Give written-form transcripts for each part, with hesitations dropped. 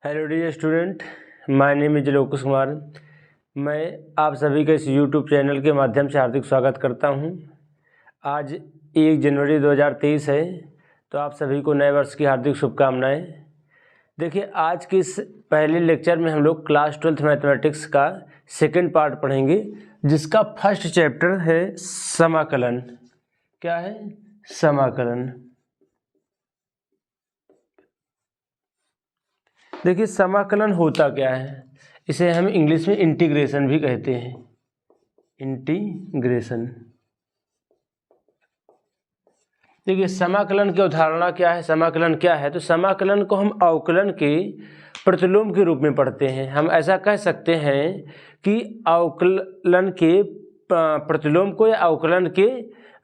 Hello dear student, my name is Lokesh Kumar. मैं आप सभी का इस यूट्यूब चैनल के माध्यम से हार्दिक स्वागत करता हूं। आज 1 जनवरी 2023 है, तो आप सभी को नए वर्ष की हार्दिक शुभकामनाएं। देखिए, आज के इस पहले लेक्चर में हम लोग क्लास 12th मैथमेटिक्स का सेकंड पार्ट पढ़ेंगे, जिसका फर्स्ट चैप्टर है समाकलन। क्या है? समाकलन। देखिए, समाकलन होता क्या है? इसे हम इंग्लिश में इंटीग्रेशन भी कहते हैं। इंटीग्रेशन। देखिए, समाकलन की अवधारणा क्या है, समाकलन क्या है? तो समाकलन को हम अवकलन के प्रतिलोम के रूप में पढ़ते हैं। हम ऐसा कह सकते हैं कि अवकलन के प्रतिलोम को या अवकलन के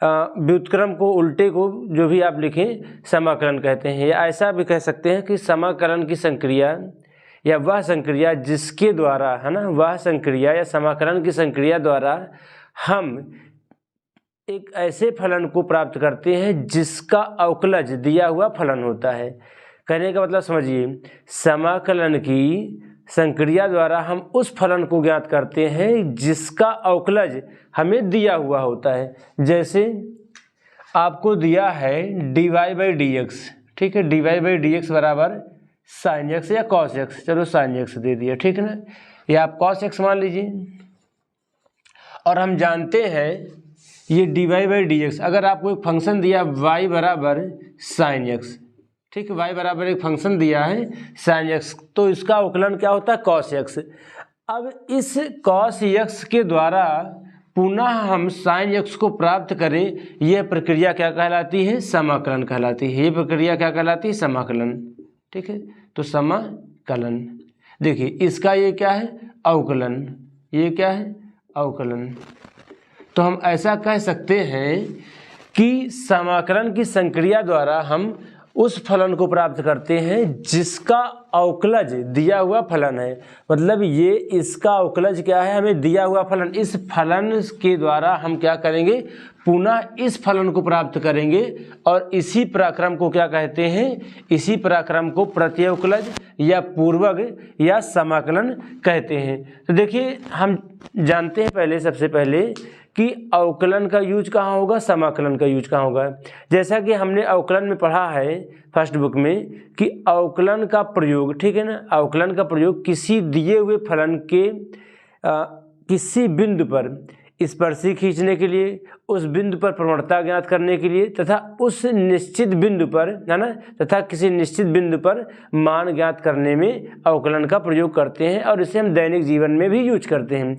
व्युत्क्रम को, उल्टे को, जो भी आप लिखें, समाकलन कहते हैं। या ऐसा भी कह सकते हैं कि समाकलन की संक्रिया या वह संक्रिया जिसके द्वारा, है ना, वह संक्रिया या समाकलन की संक्रिया द्वारा हम एक ऐसे फलन को प्राप्त करते हैं जिसका अवकलज दिया हुआ फलन होता है। कहने का मतलब समझिए, समाकलन की संक्रिया द्वारा हम उस फलन को ज्ञात करते हैं जिसका अवकलज हमें दिया हुआ होता है। जैसे आपको दिया है dy बाई डी एक्स, ठीक है, dy बाई डी एक्स बराबर साइन एक्स या कॉस एक्स। चलो साइन एक्स दे दिया, ठीक है ना, या आप कॉस एक्स मान लीजिए। और हम जानते हैं ये dy बाई डी एक्स, अगर आपको एक फंक्शन दिया y बराबर साइन एक्स, ठीक है, y बराबर एक फंक्शन दिया है साइन एक्स, तो इसका अवकलन क्या होता है? Cos x. अब इस कॉस एक्स के द्वारा पुनः हम साइन एक्स को प्राप्त करें, यह प्रक्रिया क्या कहलाती है? समाकलन कहलाती है। ये प्रक्रिया क्या कहलाती है? समाकलन। ठीक है, तो समाकलन। देखिए, इसका ये क्या है? अवकलन। ये क्या है? अवकलन। तो हम ऐसा कह सकते हैं कि समाकलन की संक्रिया द्वारा हम उस फलन को प्राप्त करते हैं जिसका अवकलज दिया हुआ फलन है। मतलब ये इसका अवकलज क्या है? हमें दिया हुआ फलन। इस फलन के द्वारा हम क्या करेंगे? पुनः इस फलन को प्राप्त करेंगे, और इसी पराक्रम को क्या कहते हैं? इसी पराक्रम को प्रत्यवकलज या पूर्वग या समाकलन कहते हैं। तो देखिए, हम जानते हैं पहले, सबसे पहले, कि अवकलन का यूज कहाँ होगा, समाकलन का यूज कहाँ होगा। जैसा कि हमने अवकलन में पढ़ा है फर्स्ट बुक में कि अवकलन का प्रयोग, ठीक है ना, अवकलन का प्रयोग किसी दिए हुए फलन के किसी बिंदु पर स्पर्शी खींचने के लिए, उस बिंदु पर प्रवणता ज्ञात करने के लिए, तथा उस निश्चित बिंदु पर, है ना, तथा किसी निश्चित बिंदु पर मान ज्ञात करने में अवकलन का प्रयोग करते हैं, और इसे हम दैनिक जीवन में भी यूज करते हैं।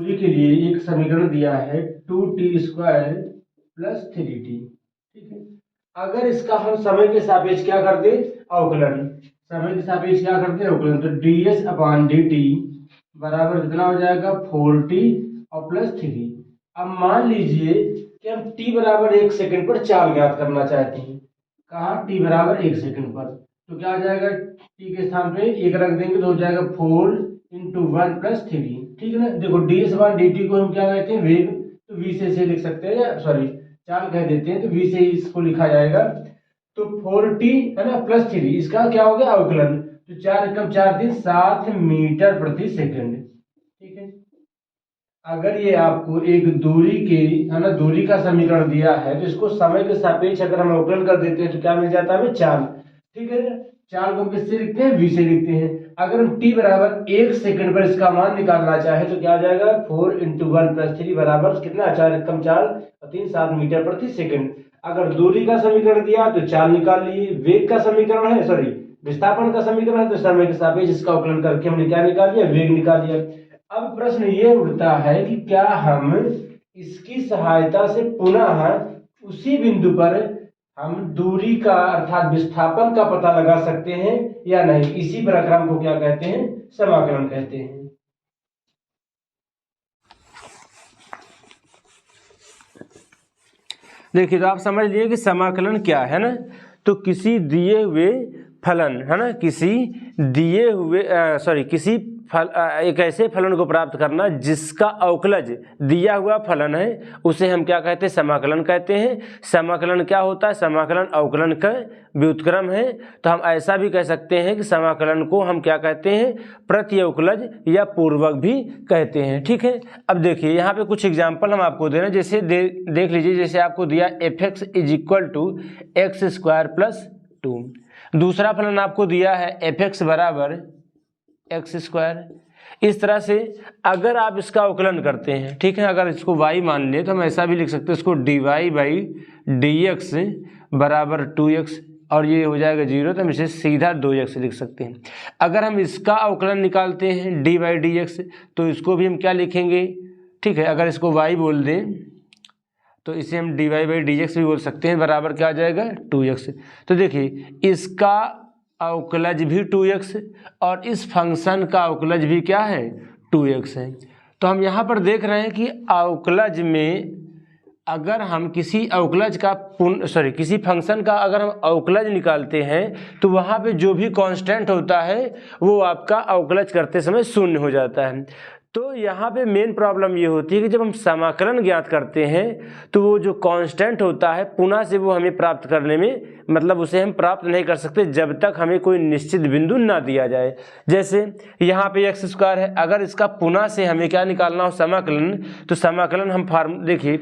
के लिए एक समीकरण दिया है 2t² प्लस 3t, ठीक है। अगर इसका हम समय के सापेक्ष क्या करते? अवकलन। समय के सापेक्ष क्या करते? अवकलन। तो ds/dt बराबर कितना हो जाएगा? 4t और प्लस 3। अब मान लीजिए कि हम t बराबर 1 सेकंड पर चाल ज्ञात करना चाहते हैं। कहाँ? t बराबर 1 सेकंड पर। तो क्या आ जाएगा? t के स्थान पे 1 रख देंगे तो हो जाएगा 4 × 1 प्लस 3, ठीक है ना। देखो, ds/dt को हम क्या कहते हैं? वेग। तो v से इसे लिख सकते हैं, सॉरी चाल कह देते हैं, तो v से इसको लिखा जाएगा। तो 4t, है ना, प्लस 3, इसका क्या हो गया? अवकलन। तो 4 × 4 = 7 मीटर प्रति सेकंड, ठीक है। अगर ये आपको एक दूरी के, है ना, दूरी का समीकरण दिया है, तो इसको समय के सापेक्ष अगर हम अवकलन कर देते हैं तो क्या मिल जाता है हमें? चाल, ठीक है। चाल को किससे लिखते हैं? v से लिखते हैं। अगर हम t बराबर 1 सेकंड पर इसका मान निकालना चाहे तो क्या आ जाएगा? 4 × 1 प्लस 3 बराबर कितना? 4 × 4 और 3 7 मीटर प्रति सेकंड। अगर दूरी का समीकरण दिया तो चाल निकाल लिए। वेग का समीकरण है, सॉरी विस्थापन का समीकरण है, तो समय के सापेक्ष इसका अवकलन करके हमने क्या निकाल लिया? वेग निकाल लिया। अब प्रश्न ये उठता है कि क्या हम इसकी सहायता से पुनः उसी बिंदु पर हम दूरी का अर्थात विस्थापन का पता लगा सकते हैं या नहीं? इसी प्रक्रम को क्या कहते हैं? समाकलन कहते हैं। देखिए, तो आप समझ लिए कि समाकलन क्या है ना। तो किसी दिए हुए फलन, है ना, किसी दिए हुए किसी एक ऐसे फलन को प्राप्त करना जिसका अवकलज दिया हुआ फलन है, उसे हम क्या कहते हैं, समाकलन कहते हैं। समाकलन क्या होता है, समाकलन अवकलन का व्युत्क्रम है। तो हम ऐसा भी कह सकते हैं कि समाकलन को हम क्या कहते हैं, प्रति अवकलज या पूर्वक भी कहते हैं। ठीक है, अब देखिए यहाँ पे कुछ एग्जाम्पल हम आपको दे रहे हैं। जैसे देख लीजिए, जैसे आपको दिया f(x) = x² + 2। दूसरा फलन आपको दिया है f(x) = x²। इस तरह से अगर आप इसका अवकलन करते हैं, ठीक है, अगर इसको y मान लिए तो हम ऐसा भी लिख सकते हैं, इसको dy/dx = 2x और ये हो जाएगा 0, तो हम इसे सीधा 2x लिख सकते हैं। अगर हम इसका अवकलन निकालते हैं dy/dx, तो इसको भी हम क्या लिखेंगे, ठीक है, अगर इसको y बोल दें तो इसे हम dy/dx भी बोल सकते हैं, बराबर क्या आ जाएगा 2x। तो देखिए इसका अवकलज भी 2x और इस फंक्शन का अवकलज भी क्या है, 2x है। तो हम यहाँ पर देख रहे हैं कि अवकलज में अगर हम किसी फंक्शन का अगर हम अवकलज निकालते हैं तो वहाँ पे जो भी कांस्टेंट होता है वो आपका अवकलज करते समय शून्य हो जाता है। तो यहाँ पे मेन प्रॉब्लम ये होती है कि जब हम समाकलन ज्ञात करते हैं तो वो जो कांस्टेंट होता है पुनः से वो हमें प्राप्त करने में, मतलब उसे हम प्राप्त नहीं कर सकते जब तक हमें कोई निश्चित बिंदु ना दिया जाए। जैसे यहाँ पे x² है, अगर इसका पुनः से हमें क्या निकालना हो, समाकलन, तो समाकलन हम देखिए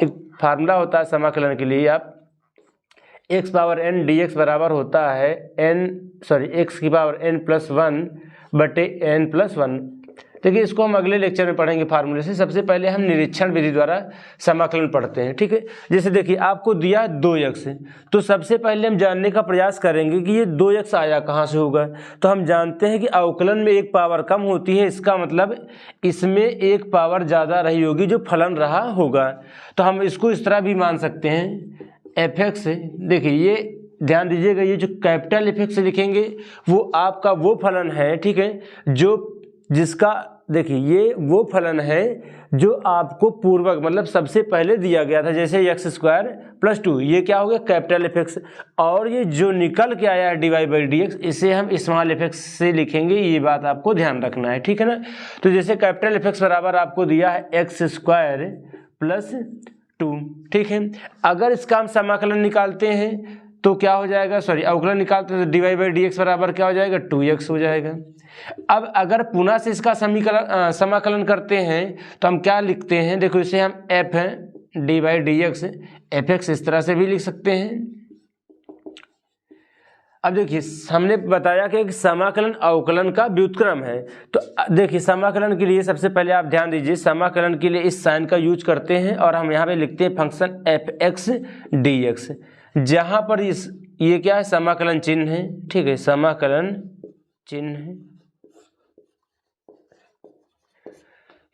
एक फार्मूला होता है समाकलन के लिए, आप x⁻n dx बराबर होता है x⁻n+1/n+1। देखिए इसको हम अगले लेक्चर में पढ़ेंगे फार्मूले से। सबसे पहले हम निरीक्षण विधि द्वारा समाकलन पढ़ते हैं। ठीक है, जैसे देखिए आपको दिया 2x, तो सबसे पहले हम जानने का प्रयास करेंगे कि ये 2x आया कहाँ से होगा। तो हम जानते हैं कि अवकलन में एक पावर कम होती है, इसका मतलब इसमें एक पावर ज़्यादा रही होगी जो फलन रहा होगा। तो हम इसको इस तरह भी मान सकते हैं f(x). देखिए ये ध्यान दीजिएगा, ये जो कैपिटल F(x) लिखेंगे वो आपका वो फलन है, ठीक है, जिसका देखिए ये वो फलन है जो आपको पूर्वक मतलब सबसे पहले दिया गया था। जैसे x² + 2, ये क्या हो गया, कैपिटल F(x), और ये जो निकल के आया है dy/dx, इसे हम स्मॉल f(x) से लिखेंगे। ये बात आपको ध्यान रखना है, ठीक है ना। तो जैसे कैपिटल F(x) बराबर आपको दिया है x² + 2, ठीक है। अगर इसका हम समाकलन निकालते हैं तो क्या हो जाएगा, अवकलन निकालते हैं तो dy/dx बराबर क्या हो जाएगा, 2x हो जाएगा। अब अगर पुनः से इसका समाकलन करते हैं तो हम क्या लिखते हैं, देखो इसे हम f है dy/dx f(x) इस तरह से भी लिख सकते हैं। अब देखिए हमने बताया कि एक समाकलन अवकलन का व्युत्क्रम है। तो देखिए समाकलन के लिए सबसे पहले आप ध्यान दीजिए, समाकलन के लिए इस साइन का यूज करते हैं और हम यहाँ पे लिखते हैं फंक्शन f(x) dx, जहाँ पर ये क्या है, समाकलन चिन्ह है, ठीक है, समाकलन चिन्ह है।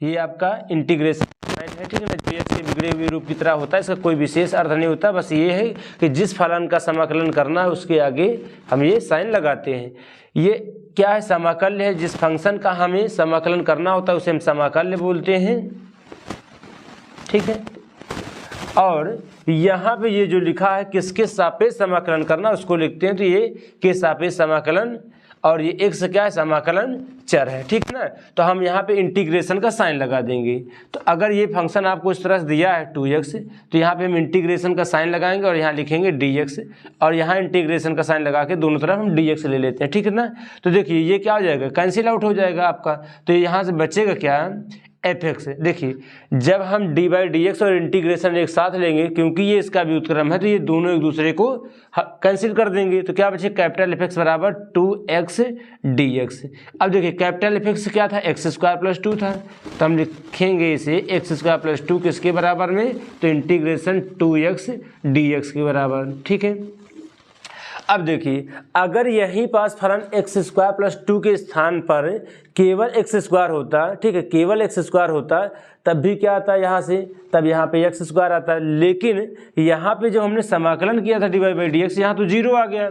ये आपका इंटीग्रेशन साइन है, ठीक है ना, जो x के बिगड़े हुए रूप की तरह होता है। इसका कोई विशेष अर्थ नहीं होता, बस ये है कि जिस फलन का समाकलन करना है उसके आगे हम ये साइन लगाते हैं। ये क्या है, समाकल्य है। जिस फंक्शन का हमें समाकलन करना होता है उसे हम समाकल्य बोलते हैं, ठीक है। और यहाँ पे ये जो लिखा है किसके सापेक्ष समाकलन करना उसको लिखते हैं, तो ये के सापेक्ष समाकलन, और ये x क्या है, समाकलन चर है, ठीक है ना। तो हम यहाँ पे इंटीग्रेशन का साइन लगा देंगे। तो अगर ये फंक्शन आपको इस तरह से दिया है 2x, तो यहाँ पे हम इंटीग्रेशन का साइन लगाएंगे और यहाँ लिखेंगे dx, और यहाँ इंटीग्रेशन का साइन लगा के दोनों तरफ हम dx ले लेते हैं, ठीक है ना। तो देखिए ये क्या हो जाएगा, कैंसिल आउट हो जाएगा आपका। तो यहाँ से बचेगा क्या, f(x). देखिए जब हम dy/dx और इंटीग्रेशन एक साथ लेंगे, क्योंकि ये इसका व्युत्क्रम है, तो ये दोनों एक दूसरे को कैंसिल कर देंगे। तो क्या बचे, कैपिटल F(x) बराबर 2x dx। अब देखिए कैपिटल F(x) क्या था, x² + 2 था, तो हम लिखेंगे इसे x² + 2 किसके बराबर में, तो इंटीग्रेशन 2x dx के बराबर, ठीक है। अब देखिए अगर यहीं पास फलन x² + 2 के स्थान पर केवल x² होता, ठीक है, केवल x² होता, तब भी क्या आता है यहाँ से, तब यहाँ पे x² आता है। लेकिन यहाँ पे जो हमने समाकलन किया था dy/dx, यहाँ तो 0 आ गया।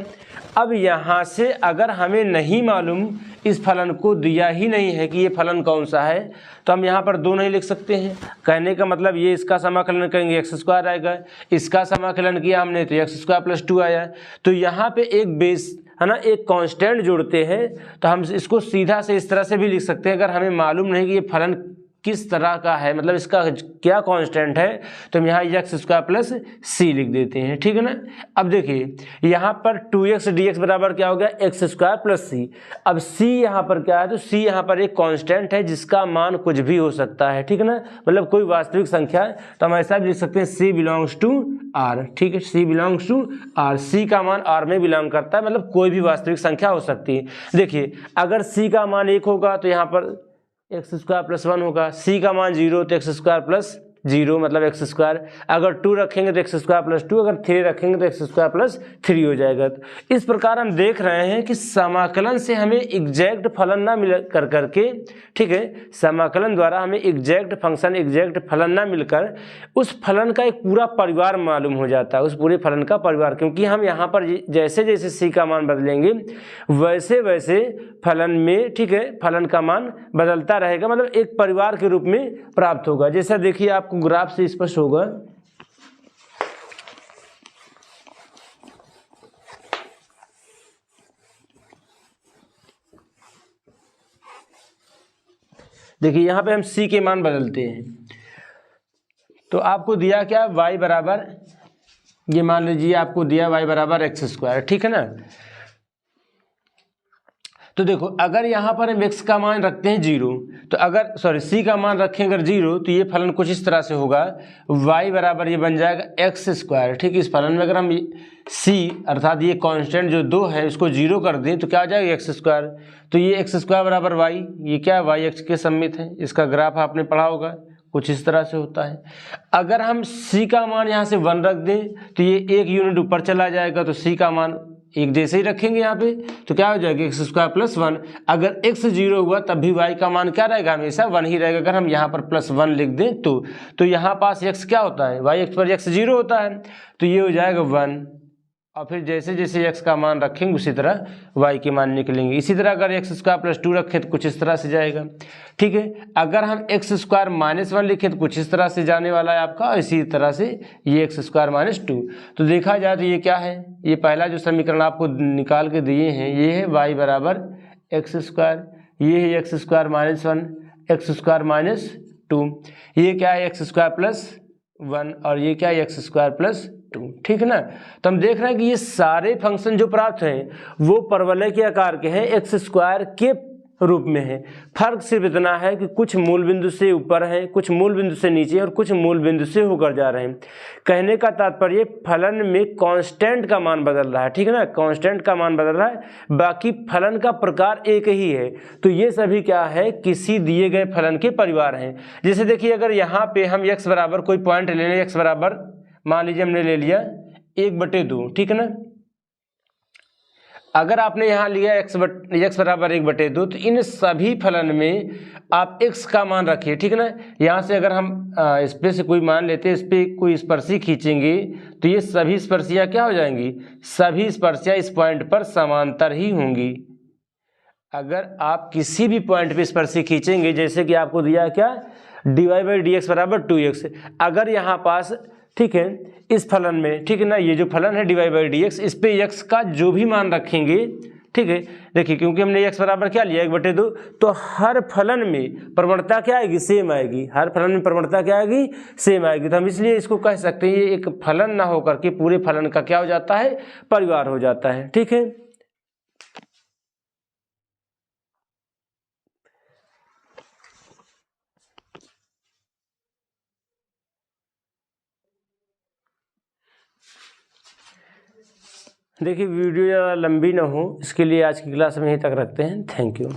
अब यहाँ से अगर हमें नहीं मालूम, इस फलन को दिया ही नहीं है कि ये फलन कौन सा है, तो हम यहाँ पर 2 नहीं लिख सकते हैं। कहने का मतलब ये इसका समाकलन करेंगे x² आएगा, इसका समाकलन किया हमने तो x² + 2 आया। तो यहाँ पे एक बेस है ना एक कांस्टेंट जोड़ते हैं तो हम इसको सीधा से इस तरह से भी लिख सकते हैं। अगर हमें मालूम नहीं कि ये फलन किस तरह का है, मतलब इसका क्या कांस्टेंट है, तो हम यहाँ एक्स स्क्वायर प्लस सी लिख देते हैं, ठीक है ना। अब देखिए यहाँ पर 2x dx बराबर क्या हो गया, एक्स स्क्वायर प्लस सी। अब c यहाँ पर क्या है, तो c यहाँ पर एक कांस्टेंट है जिसका मान कुछ भी हो सकता है, ठीक है ना, मतलब कोई वास्तविक संख्या है। तो हम ऐसा भी लिख सकते हैं c बिलोंग्स टू r, ठीक है, c belongs to r, c का मान r में बिलोंग करता है, मतलब कोई भी वास्तविक संख्या हो सकती है। देखिए अगर c का मान 1 होगा तो यहाँ पर एक्स स्क्वायर प्लस 1 होगा, सी का मान 0 तो एक्स स्क्वायर प्लस 0 मतलब एक्स स्क्वायर, अगर 2 रखेंगे तो एक्स स्क्वायर प्लस 2, अगर 3 रखेंगे तो एक्स स्क्वायर प्लस 3 हो जाएगा। तो इस प्रकार हम देख रहे हैं कि समाकलन से हमें एग्जैक्ट फलन ना मिल करके, ठीक है, समाकलन द्वारा हमें एग्जैक्ट फंक्शन एग्जैक्ट फलन ना मिलकर उस फलन का एक पूरा परिवार मालूम हो जाता है, उस पूरे फलन का परिवार, क्योंकि हम यहाँ पर जैसे जैसे सी का मान बदलेंगे वैसे वैसे फलन में, ठीक है, फलन का मान बदलता रहेगा, मतलब एक परिवार के रूप में प्राप्त होगा। जैसा देखिए आपको ग्राफ से स्पष्ट होगा, देखिए यहाँ पे हम c के मान बदलते हैं तो आपको दिया क्या, y बराबर, ये मान लीजिए आपको दिया y बराबर एक्स स्क्वायर, ठीक है ना। तो देखो अगर यहाँ पर हम x का मान रखते हैं 0, तो अगर c का मान रखें अगर 0 तो ये फलन कुछ इस तरह से होगा, y बराबर ये बन जाएगा एक्स स्क्वायर, ठीक है। इस फलन में अगर हम c अर्थात ये कांस्टेंट जो 2 है उसको 0 कर दें तो क्या हो जाएगा एक्स स्क्वायर, तो ये एक्स स्क्वायर बराबर y, ये क्या है y एक्स के सम्मित है, इसका ग्राफ आपने पढ़ा होगा, कुछ इस तरह से होता है। अगर हम c का मान यहाँ से 1 रख दें तो ये 1 यूनिट ऊपर चला जाएगा, तो c का मान एक जैसे ही रखेंगे यहाँ पे तो क्या हो जाएगा एक्स स्क्वायर प्लस 1। अगर x 0 हुआ तब भी y का मान क्या रहेगा, हमेशा 1 ही रहेगा। अगर हम यहाँ पर प्लस 1 लिख दें तो यहाँ पास x क्या होता है, y एक्स पर x 0 होता है, तो ये हो जाएगा 1, और फिर जैसे जैसे x का मान रखेंगे उसी तरह y के मान निकलेंगे। इसी तरह अगर एक्स स्क्वायर प्लस 2 रखें तो कुछ इस तरह से जाएगा, ठीक है। अगर हम एक्स स्क्वायर माइनस 1 लिखें तो कुछ इस तरह से जाने वाला है आपका, इसी तरह से ये एक्स स्क्वायर माइनस 2। तो देखा जाए तो ये क्या है, ये पहला जो समीकरण आपको निकाल के दिए हैं ये है y बराबर एक्स स्क्वायर, ये है x square minus 1 x square minus 2, ये क्या है एक्स स्क्वायर प्लस 1 और ये क्या है एक्स स्क्वायर प्लस 2, ठीक है ना। तो हम देख रहे हैं कि ये सारे फंक्शन जो प्राप्त हैं वो परवलय के आकार के हैं, एक्स स्क्वायर के रूप में है। फर्क सिर्फ इतना है कि कुछ मूल बिंदु से ऊपर है, कुछ मूल बिंदु से नीचे और कुछ मूल बिंदु से होकर जा रहे हैं। कहने का तात्पर्य फलन में कांस्टेंट का मान बदल रहा है, ठीक है ना, कांस्टेंट का मान बदल रहा है, बाकी फलन का प्रकार एक ही है। तो ये सभी क्या है, किसी दिए गए फलन के परिवार हैं। जैसे देखिए अगर यहाँ पे हम x बराबर कोई पॉइंट ले लें, x बराबर मान लीजिए हमने ले लिया 1/2, ठीक है ना। अगर आपने यहाँ लिया x बराबर 1/2 तो इन सभी फलन में आप x का मान रखिए, ठीक है ना। यहाँ से अगर हम इस पे से कोई मान लेते हैं, इस पे कोई स्पर्शी खींचेंगे तो ये सभी स्पर्शियाँ क्या हो जाएंगी, सभी स्पर्शियाँ इस पॉइंट पर समांतर ही होंगी। अगर आप किसी भी पॉइंट पे स्पर्शी खींचेंगे, जैसे कि आपको दिया क्या, dy/dx बराबर 2x, अगर यहाँ पास, ठीक है, इस फलन में, ठीक है ना, ये जो फलन है dy/dx, इस पे x का जो भी मान रखेंगे, ठीक है, देखिए क्योंकि हमने x बराबर क्या लिया 1/2, तो हर फलन में प्रवणता क्या आएगी, सेम आएगी, हर फलन में प्रवणता क्या आएगी, सेम आएगी। तो हम इसलिए इसको कह सकते हैं ये एक फलन ना होकर के पूरे फलन का क्या हो जाता है, परिवार हो जाता है, ठीक है। देखिए वीडियो ज़्यादा लंबी ना हो इसके लिए आज की क्लास में यहीं तक रखते हैं। Thank you.